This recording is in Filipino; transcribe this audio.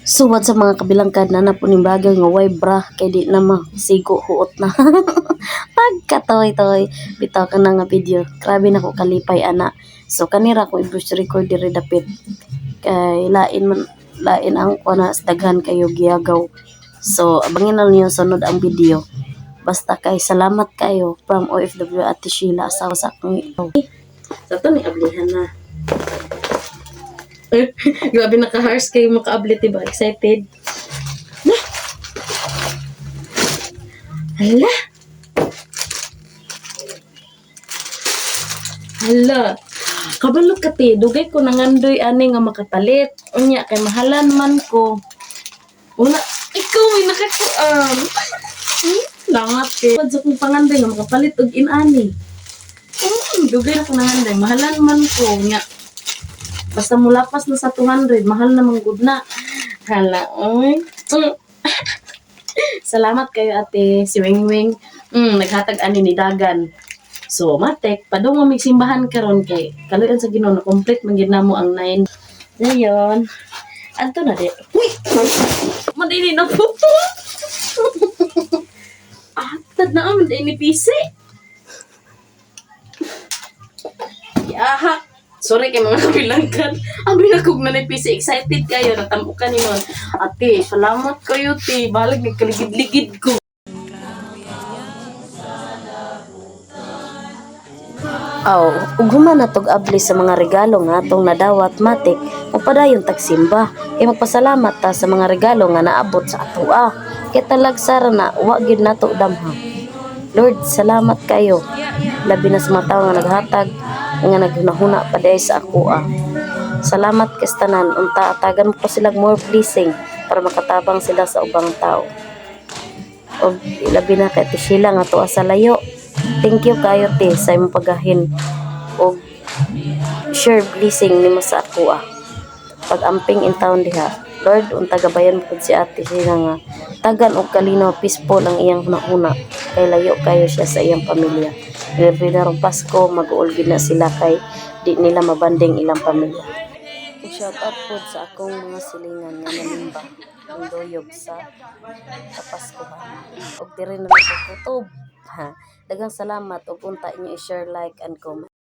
So what sa mga kabilangkad na napuning bagay nga way bra kay di na masigo huot na. Pagkatoy-toy bitaw ka na nga video. Grabe na ko kalipay ana. So kanira ko i-voice record diri dapit kay lain ang kuana daghan kayo giyagaw. So abangin na niyo sunod ang video. Basta kay salamat kayo from OFW Ate Sheila asawa sa akong ito. So ito ni ablihan na. Grabe naka-harsh kayo maka-ablit, diba? Excited? Hala! Hala! Kabalo ka te, dugay ko nangandoy ani nga makapalit. Unya, kay mahalan man ko. Una, ikaw may nakakuam. Langat kay. Padsa kong pangandoy nga makapalit og inani. Dugay na ko nangandoy, mahalan man ko. Unya, basta mulapas na sa 200, mahal na manggod na. Hala, oy. Salamat kayo ate, si Wingwing. Naghatag ani ni Dagan. So, matek, padong mo may simbahan karon kay kaluyan sa Ginoo na complete man gid namo ang 9. Dayon. Adto na di. Uy! Madini na po. Tad na ang ni PC. Yaha. Sorry kay mga kabilangkan. Ang binakog na ni PC. Excited kayo. Natambukan ni nun. Ate, salamat kayo, te. Balag nagkaligid-ligid ko. Ug human natog abli sa mga regalo nga atong nadawat matik, magpadayon tagsimba. Kay magpasalamat ta sa mga regalo nga naabot sa atoa. Kay talagsara na wa gyud nato damha. Lord, salamat kayo. Labi na sa mga tao nga naghatag nga naghunahuna pa dahil sa ako Salamat kastanan unta atagan mo pa sila more blessing para makatabang sila sa ubang tao. O labi na kay sila nga tuwa sa layo. Thank you kayo te sa imong pagahin o share blessing nimo sa ako Pag-amping in town diha. Lord, unta gabayan mo si ate sila nga tagan og kalinaw peaceful ang iyang hunahuna kay layo kayo siya sa iyang pamilya. Grabe na ron Pasko, mag-uol gid na sila kay di nila mabanding ilang pamilya. Shout out po sa akong mga silingan nga nanimba ng doyog sa Kapaskuhan. Og diri na lang sa kutob. Daghang salamat og unta inyo i-share, like and comment.